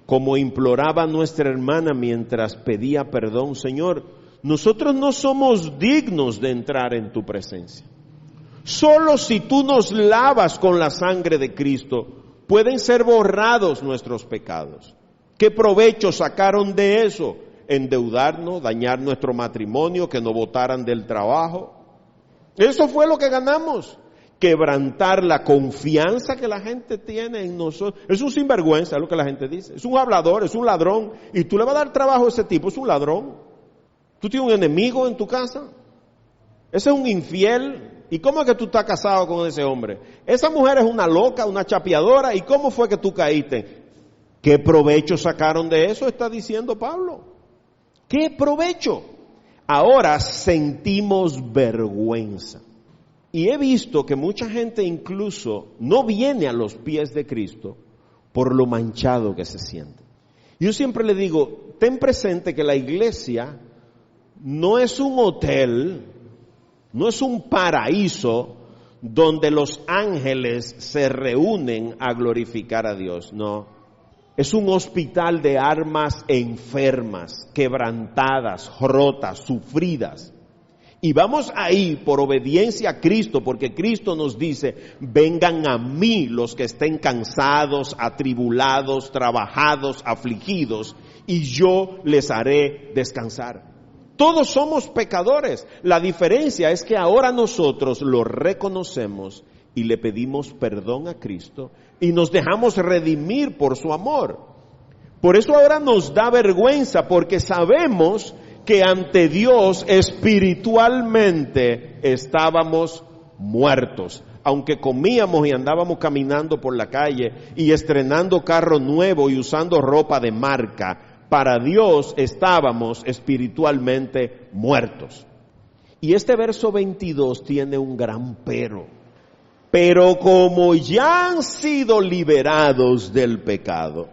como imploraba nuestra hermana mientras pedía perdón. Señor, nosotros no somos dignos de entrar en tu presencia. Solo si tú nos lavas con la sangre de Cristo, pueden ser borrados nuestros pecados. ¿Qué provecho sacaron de eso? Endeudarnos, dañar nuestro matrimonio, que nos botaran del trabajo. Eso fue lo que ganamos. Quebrantar la confianza que la gente tiene en nosotros. Es un sinvergüenza, es lo que la gente dice. Es un hablador, es un ladrón. Y tú le vas a dar trabajo a ese tipo, es un ladrón. Tú tienes un enemigo en tu casa. Ese es un infiel. ¿Y cómo es que tú estás casado con ese hombre? Esa mujer es una loca, una chapeadora. ¿Y cómo fue que tú caíste? ¿Qué provecho sacaron de eso? Está diciendo Pablo. ¿Qué provecho? Ahora sentimos vergüenza. Y he visto que mucha gente incluso no viene a los pies de Cristo por lo manchado que se siente. Yo siempre le digo, ten presente que la iglesia no es un hotel, no es un paraíso donde los ángeles se reúnen a glorificar a Dios, no. Es un hospital de almas enfermas, quebrantadas, rotas, sufridas. Y vamos ahí por obediencia a Cristo, porque Cristo nos dice, vengan a mí los que estén cansados, atribulados, trabajados, afligidos, y yo les haré descansar. Todos somos pecadores. La diferencia es que ahora nosotros lo reconocemos y le pedimos perdón a Cristo y nos dejamos redimir por su amor. Por eso ahora nos da vergüenza, porque sabemos que ante Dios espiritualmente estábamos muertos. Aunque comíamos y andábamos caminando por la calle y estrenando carro nuevo y usando ropa de marca, para Dios estábamos espiritualmente muertos. Y este verso 22 tiene un gran pero. Pero como ya han sido liberados del pecado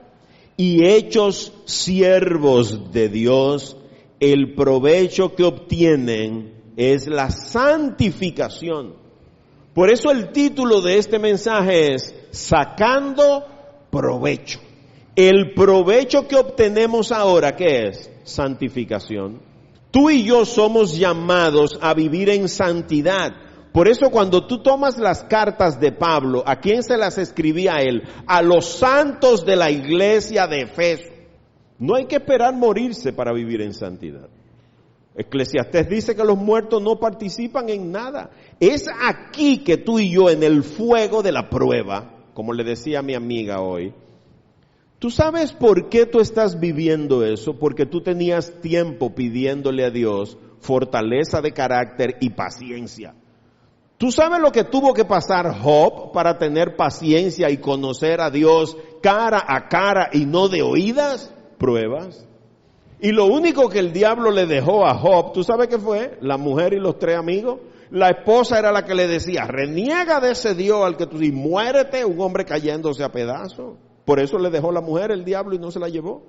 y hechos siervos de Dios, el provecho que obtienen es la santificación. Por eso el título de este mensaje es Sacando Provecho. El provecho que obtenemos ahora, ¿qué es? Santificación. Tú y yo somos llamados a vivir en santidad. Por eso cuando tú tomas las cartas de Pablo, ¿a quién se las escribía él? A los santos de la iglesia de Efeso. No hay que esperar morirse para vivir en santidad. Eclesiastés dice que los muertos no participan en nada. Es aquí que tú y yo, en el fuego de la prueba, como le decía a mi amiga hoy, ¿tú sabes por qué tú estás viviendo eso? Porque tú tenías tiempo pidiéndole a Dios fortaleza de carácter y paciencia. ¿Tú sabes lo que tuvo que pasar Job para tener paciencia y conocer a Dios cara a cara y no de oídas? Pruebas. Y lo único que el diablo le dejó a Job, ¿tú sabes qué fue? La mujer y los 3 amigos. La esposa era la que le decía, reniega de ese Dios al que tú dices, muérete, un hombre cayéndose a pedazos. Por eso le dejó la mujer el diablo y no se la llevó.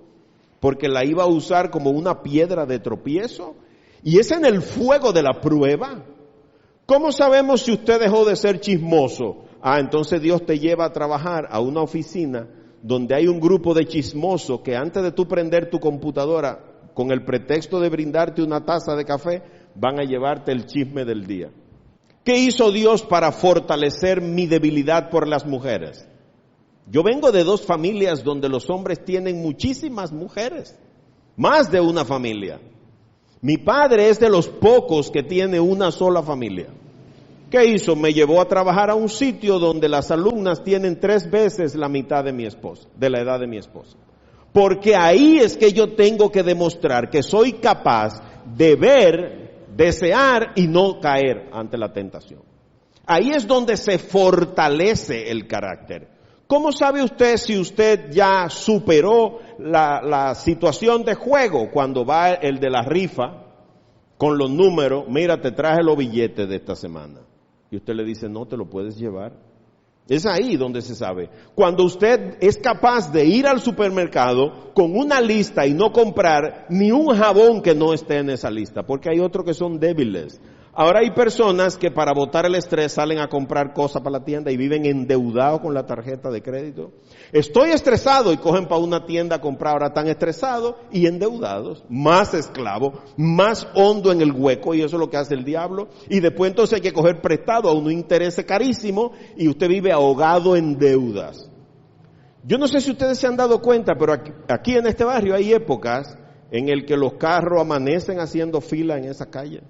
Porque la iba a usar como una piedra de tropiezo. Y es en el fuego de la prueba. ¿Cómo sabemos si usted dejó de ser chismoso? Entonces Dios te lleva a trabajar a una oficina donde hay un grupo de chismosos que antes de tú prender tu computadora, con el pretexto de brindarte una taza de café, van a llevarte el chisme del día. ¿Qué hizo Dios para fortalecer mi debilidad por las mujeres? Yo vengo de 2 familias donde los hombres tienen muchísimas mujeres, más de una familia. Mi padre es de los pocos que tiene una sola familia. ¿Qué hizo? Me llevó a trabajar a un sitio donde las alumnas tienen 3 veces la mitad de mi esposa, de la edad de mi esposa. Porque ahí es que yo tengo que demostrar que soy capaz de ver, desear y no caer ante la tentación. Ahí es donde se fortalece el carácter. ¿Cómo sabe usted si usted ya superó la situación de juego cuando va el de la rifa con los números? Mira, te traje los billetes de esta semana. Y usted le dice, no, te lo puedes llevar. Es ahí donde se sabe. Cuando usted es capaz de ir al supermercado con una lista y no comprar ni un jabón que no esté en esa lista, porque hay otros que son débiles. Ahora hay personas que para botar el estrés salen a comprar cosas para la tienda y viven endeudados con la tarjeta de crédito. Estoy estresado y cogen para una tienda a comprar, ahora están estresados y endeudados, más esclavos, más hondo en el hueco, y eso es lo que hace el diablo. Y después entonces hay que coger prestado a un interés carísimo y usted vive ahogado en deudas. Yo no sé si ustedes se han dado cuenta, pero aquí en este barrio hay épocas en el que los carros amanecen haciendo fila en esa calle.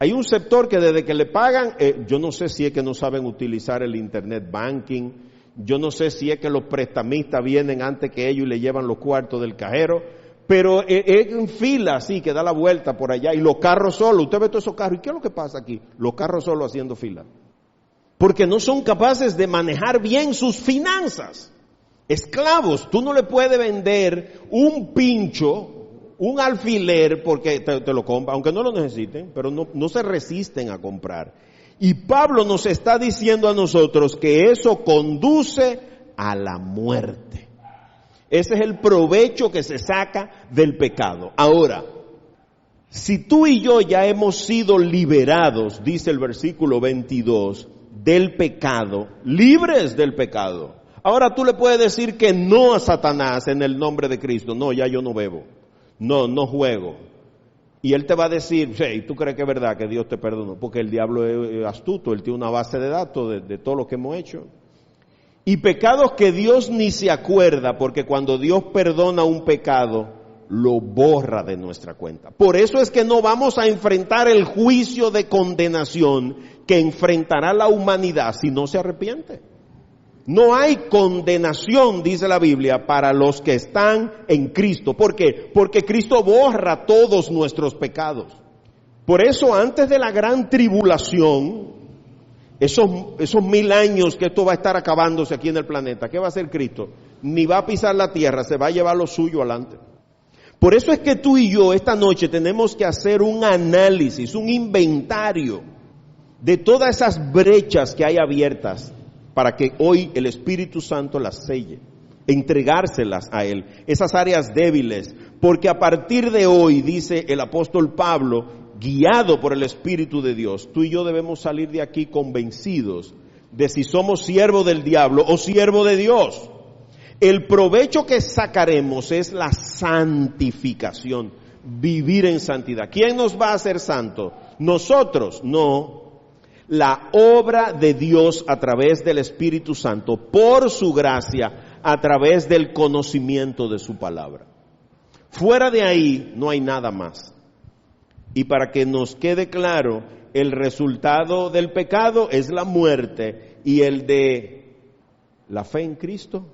Hay un sector que desde que le pagan, yo no sé si es que no saben utilizar el internet banking, yo no sé si es que los prestamistas vienen antes que ellos y le llevan los cuartos del cajero, pero es en fila así, que da la vuelta por allá, y los carros solos, usted ve todos esos carros, ¿y qué es lo que pasa aquí? Los carros solos haciendo fila. Porque no son capaces de manejar bien sus finanzas. Esclavos, tú no le puedes vender un pincho, un alfiler, porque te lo compran, aunque no lo necesiten, pero no se resisten a comprar. Y Pablo nos está diciendo a nosotros que eso conduce a la muerte. Ese es el provecho que se saca del pecado. Ahora, si tú y yo ya hemos sido liberados, dice el versículo 22, del pecado, libres del pecado. Ahora tú le puedes decir que no a Satanás en el nombre de Cristo. No, ya yo no bebo. No juego. Y él te va a decir, hey, ¿tú crees que es verdad que Dios te perdonó? Porque el diablo es astuto, él tiene una base de datos de todo lo que hemos hecho. Y pecados que Dios ni se acuerda, porque cuando Dios perdona un pecado, lo borra de nuestra cuenta. Por eso es que no vamos a enfrentar el juicio de condenación que enfrentará la humanidad si no se arrepiente. No hay condenación, dice la Biblia, para los que están en Cristo. ¿Por qué? Porque Cristo borra todos nuestros pecados. Por eso, antes de la gran tribulación, esos 1000 años que esto va a estar acabándose aquí en el planeta, ¿qué va a hacer Cristo? Ni va a pisar la tierra, se va a llevar lo suyo adelante. Por eso es que tú y yo esta noche tenemos que hacer un análisis, un inventario de todas esas brechas que hay abiertas, para que hoy el Espíritu Santo las selle, entregárselas a Él, esas áreas débiles, porque a partir de hoy, dice el apóstol Pablo, guiado por el Espíritu de Dios, tú y yo debemos salir de aquí convencidos de si somos siervo del diablo o siervo de Dios. El provecho que sacaremos es la santificación, vivir en santidad. ¿Quién nos va a hacer santo? ¿Nosotros? No. La obra de Dios a través del Espíritu Santo, por su gracia, a través del conocimiento de su palabra. Fuera de ahí no hay nada más. Y para que nos quede claro, el resultado del pecado es la muerte, y el de la fe en Cristo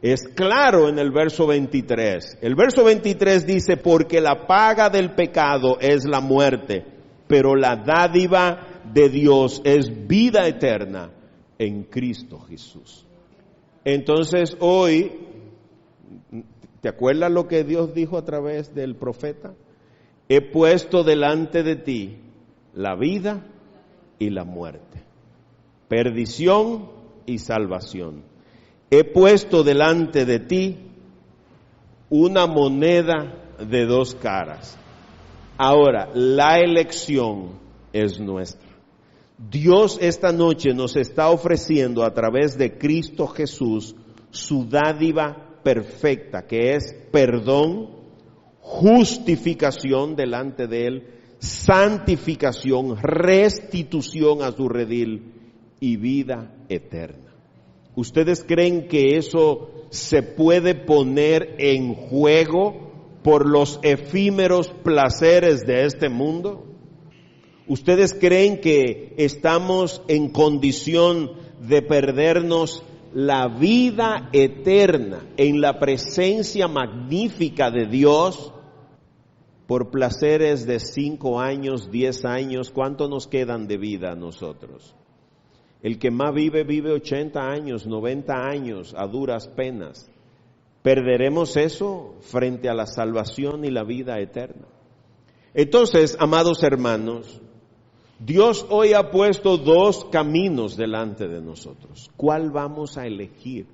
es claro en el verso 23. El verso 23 dice, porque la paga del pecado es la muerte, pero la dádiva de Dios es vida eterna en Cristo Jesús. Entonces hoy, ¿te acuerdas lo que Dios dijo a través del profeta? He puesto delante de ti la vida y la muerte, perdición y salvación. He puesto delante de ti una moneda de dos caras. Ahora, la elección es nuestra. Dios esta noche nos está ofreciendo a través de Cristo Jesús su dádiva perfecta, que es perdón, justificación delante de Él, santificación, restitución a su redil y vida eterna. ¿Ustedes creen que eso se puede poner en juego por los efímeros placeres de este mundo? ¿Ustedes creen que estamos en condición de perdernos la vida eterna en la presencia magnífica de Dios por placeres de 5 años, 10 años? ¿Cuánto nos quedan de vida a nosotros? El que más vive 80 años, 90 años, a duras penas. ¿Perderemos eso frente a la salvación y la vida eterna? Entonces, amados hermanos, Dios hoy ha puesto 2 caminos delante de nosotros. ¿Cuál vamos a elegir?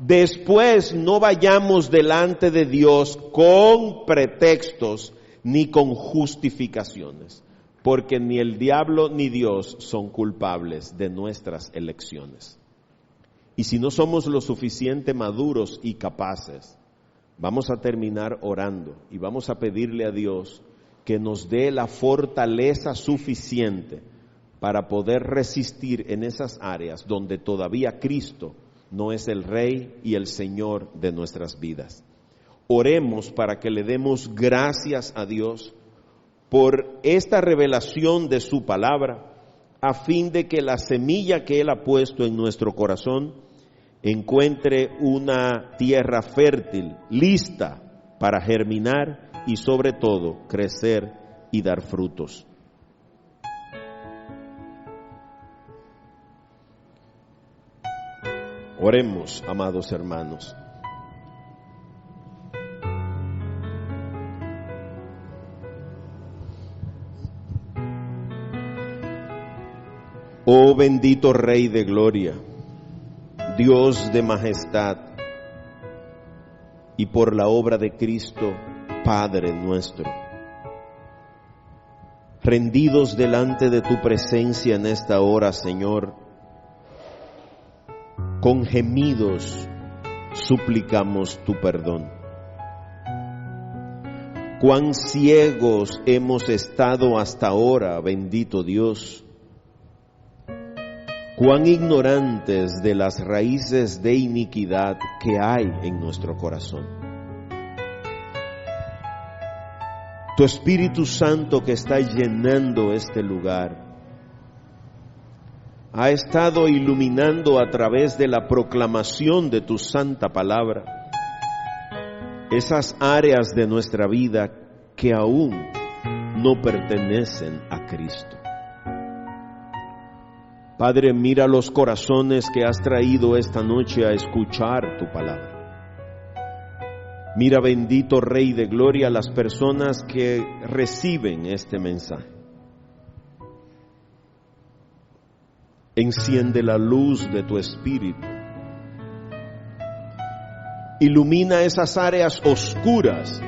Después no vayamos delante de Dios con pretextos ni con justificaciones, porque ni el diablo ni Dios son culpables de nuestras elecciones. Y si no somos lo suficiente maduros y capaces, vamos a terminar orando y vamos a pedirle a Dios que nos dé la fortaleza suficiente para poder resistir en esas áreas donde todavía Cristo no es el Rey y el Señor de nuestras vidas. Oremos para que le demos gracias a Dios por esta revelación de su palabra, a fin de que la semilla que Él ha puesto en nuestro corazón encuentre una tierra fértil, lista para germinar y sobre todo crecer y dar frutos. Oremos, amados hermanos. Oh bendito Rey de gloria, Dios de majestad, y por la obra de Cristo, Padre nuestro, rendidos delante de tu presencia en esta hora, Señor, con gemidos suplicamos tu perdón. Cuán ciegos hemos estado hasta ahora, bendito Dios. Cuán ignorantes de las raíces de iniquidad que hay en nuestro corazón. Tu Espíritu Santo que está llenando este lugar ha estado iluminando a través de la proclamación de tu santa palabra esas áreas de nuestra vida que aún no pertenecen a Cristo. Padre, mira los corazones que has traído esta noche a escuchar tu palabra. Mira, bendito Rey de Gloria, las personas que reciben este mensaje. Enciende la luz de tu Espíritu. Ilumina esas áreas oscuras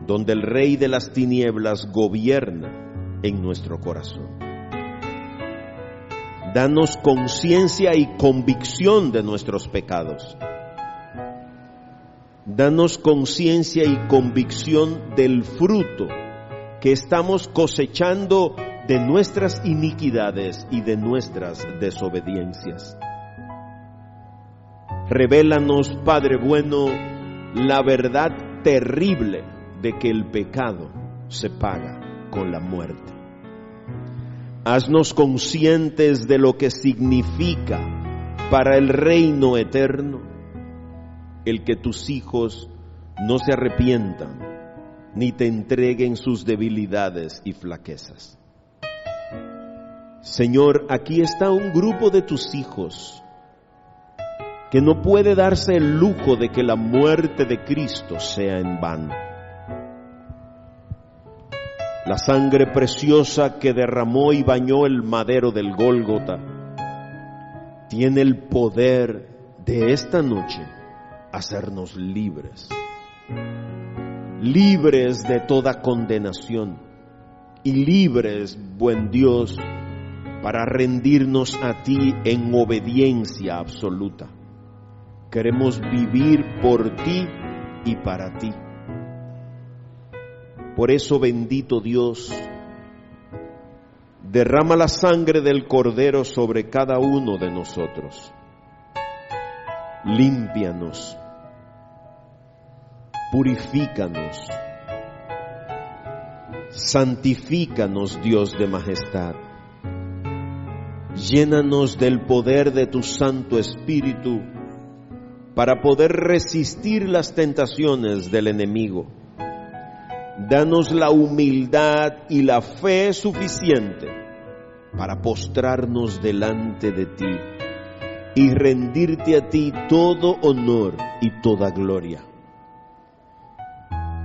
donde el Rey de las tinieblas gobierna en nuestro corazón. Danos conciencia y convicción de nuestros pecados. Danos conciencia y convicción del fruto que estamos cosechando de nuestras iniquidades y de nuestras desobediencias. Revélanos, Padre bueno, la verdad terrible de que el pecado se paga con la muerte. Haznos conscientes de lo que significa para el reino eterno el que tus hijos no se arrepientan ni te entreguen sus debilidades y flaquezas. Señor, aquí está un grupo de tus hijos que no puede darse el lujo de que la muerte de Cristo sea en vano. La sangre preciosa que derramó y bañó el madero del Gólgota tiene el poder de esta noche hacernos libres, libres de toda condenación y libres, buen Dios, para rendirnos a ti en obediencia absoluta. Queremos vivir por ti y para ti. Por eso, bendito Dios, derrama la sangre del Cordero sobre cada uno de nosotros. Límpianos, purifícanos, santifícanos, Dios de majestad. Llénanos del poder de tu Santo Espíritu para poder resistir las tentaciones del enemigo. Danos la humildad y la fe suficiente para postrarnos delante de ti y rendirte a ti todo honor y toda gloria.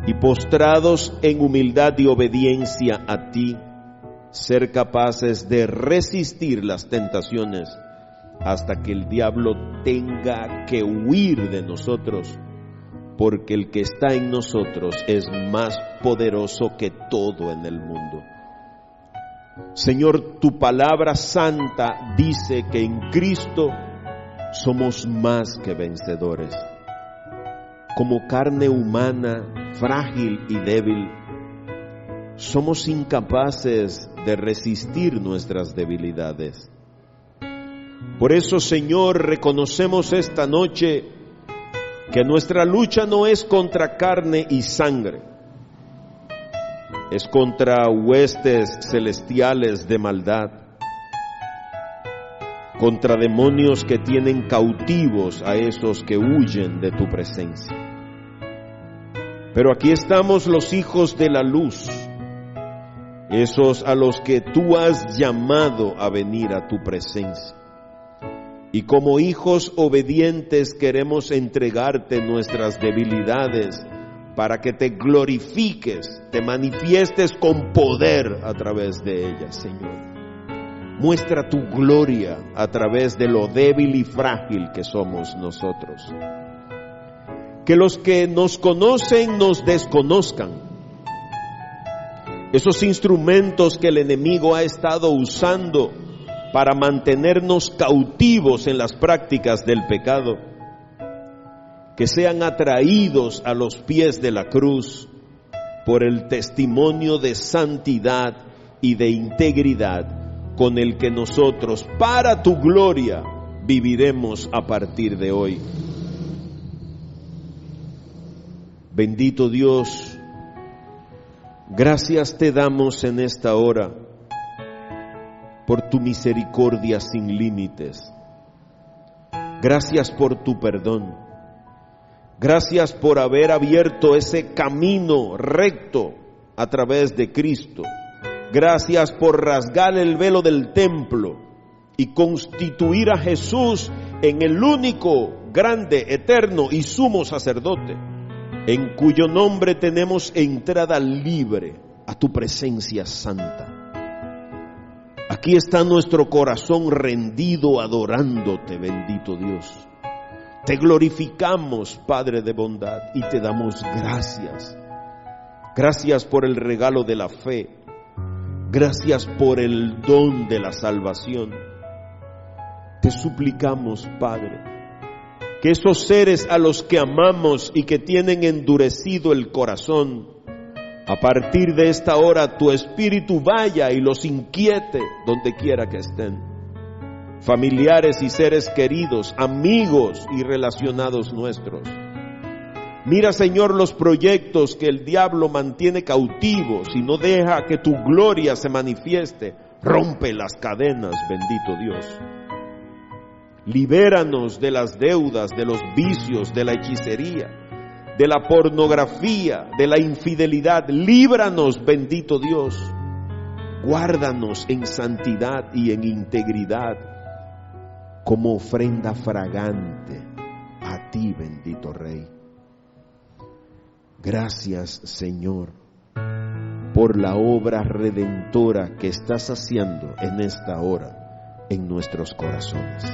Y postrados en humildad y obediencia a ti, ser capaces de resistir las tentaciones hasta que el diablo tenga que huir de nosotros, porque el que está en nosotros es más poderoso que todo en el mundo. Señor, tu palabra santa dice que en Cristo somos más que vencedores. Como carne humana, frágil y débil, somos incapaces de resistir nuestras debilidades. Por eso, Señor, reconocemos esta noche que nuestra lucha no es contra carne y sangre, es contra huestes celestiales de maldad, contra demonios que tienen cautivos a esos que huyen de tu presencia. Pero aquí estamos los hijos de la luz, esos a los que tú has llamado a venir a tu presencia. Y como hijos obedientes queremos entregarte nuestras debilidades para que te glorifiques, te manifiestes con poder a través de ellas, Señor. Muestra tu gloria a través de lo débil y frágil que somos nosotros. Que los que nos conocen nos desconozcan. Esos instrumentos que el enemigo ha estado usando para mantenernos cautivos en las prácticas del pecado, que sean atraídos a los pies de la cruz por el testimonio de santidad y de integridad con el que nosotros, para tu gloria, viviremos a partir de hoy. Bendito Dios, gracias te damos en esta hora por tu misericordia sin límites. Gracias por tu perdón. Gracias por haber abierto ese camino recto a través de Cristo. Gracias por rasgar el velo del templo y constituir a Jesús en el único, grande, eterno y sumo sacerdote, en cuyo nombre tenemos entrada libre a tu presencia santa. Aquí está nuestro corazón rendido adorándote, bendito Dios. Te glorificamos, Padre de bondad, y te damos gracias. Gracias por el regalo de la fe. Gracias por el don de la salvación. Te suplicamos, Padre, que esos seres a los que amamos y que tienen endurecido el corazón, a partir de esta hora tu Espíritu vaya y los inquiete donde quiera que estén. Familiares y seres queridos, amigos y relacionados nuestros. Mira, Señor, los proyectos que el diablo mantiene cautivos y no deja que tu gloria se manifieste. Rompe las cadenas, bendito Dios. Libéranos de las deudas, de los vicios, de la hechicería, de la pornografía, de la infidelidad. Líbranos, bendito Dios. Guárdanos en santidad y en integridad como ofrenda fragante a ti, bendito Rey. Gracias, Señor, por la obra redentora que estás haciendo en esta hora en nuestros corazones.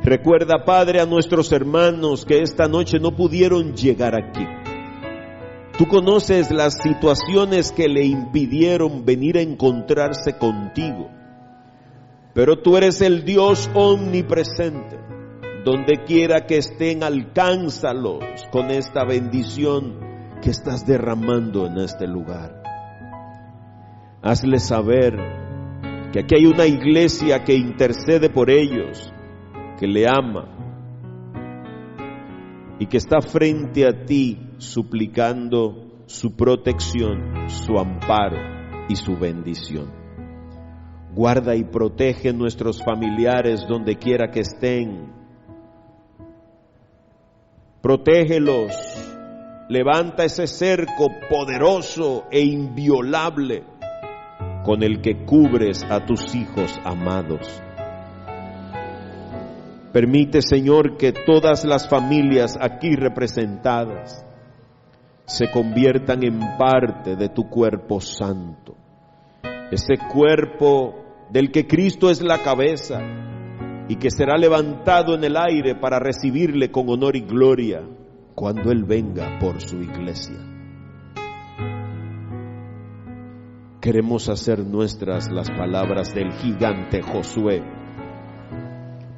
Recuerda, Padre, a nuestros hermanos que esta noche no pudieron llegar aquí. Tú conoces las situaciones que le impidieron venir a encontrarse contigo, pero tú eres el Dios omnipresente. Donde quiera que estén, alcánzalos con esta bendición que estás derramando en este lugar. Hazles saber que aquí hay una iglesia que intercede por ellos, que le ama y que está frente a ti suplicando su protección, su amparo y su bendición. Guarda y protege nuestros familiares donde quiera que estén. Protégelos, levanta ese cerco poderoso e inviolable con el que cubres a tus hijos amados. Permite, Señor, que todas las familias aquí representadas se conviertan en parte de tu cuerpo santo, ese cuerpo del que Cristo es la cabeza y que será levantado en el aire para recibirle con honor y gloria cuando Él venga por su iglesia. Queremos hacer nuestras las palabras del gigante Josué.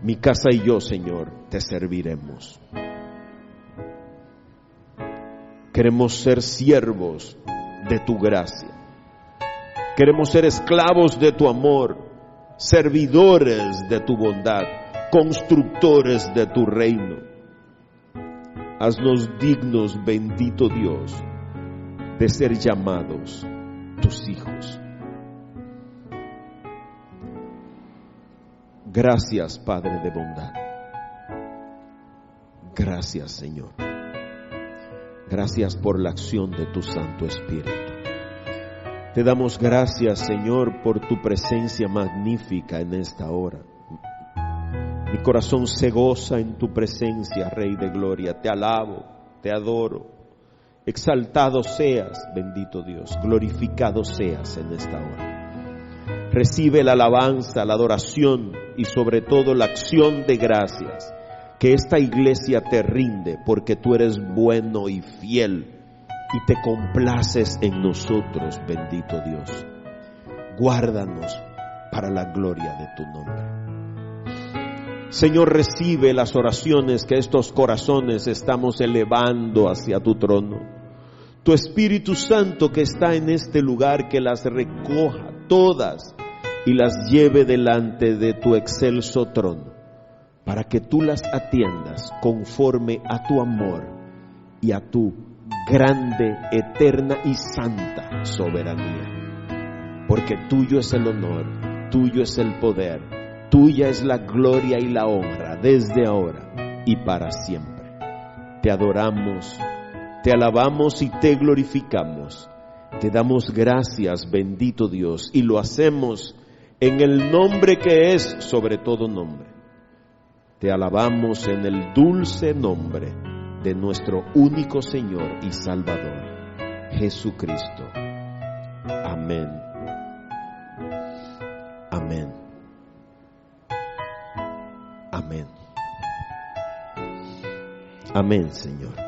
Mi casa y yo, Señor, te serviremos. Queremos ser siervos de tu gracia. Queremos ser esclavos de tu amor, servidores de tu bondad, constructores de tu reino. Haznos dignos, bendito Dios, de ser llamados tus hijos. Gracias, Padre de bondad. Gracias, Señor. Gracias por la acción de tu Santo Espíritu. Te damos gracias, Señor, por tu presencia magnífica en esta hora. Mi corazón se goza en tu presencia, Rey de Gloria. Te alabo, te adoro. Exaltado seas, bendito Dios. Glorificado seas en esta hora. Recibe la alabanza, la adoración y sobre todo la acción de gracias que esta iglesia te rinde, porque tú eres bueno y fiel y te complaces en nosotros, bendito Dios. Guárdanos para la gloria de tu nombre. Señor, recibe las oraciones que estos corazones estamos elevando hacia tu trono. Tu Espíritu Santo que está en este lugar, que las recoja todas y las lleve delante de tu excelso trono, para que tú las atiendas conforme a tu amor y a tu grande, eterna y santa soberanía. Porque tuyo es el honor, tuyo es el poder, tuya es la gloria y la honra desde ahora y para siempre. Te adoramos, te alabamos y te glorificamos. Te damos gracias, bendito Dios, y lo hacemos en el nombre que es sobre todo nombre. Te alabamos en el dulce nombre de nuestro único Señor y Salvador, Jesucristo. Amén. Amén. Amén. Amén, Señor.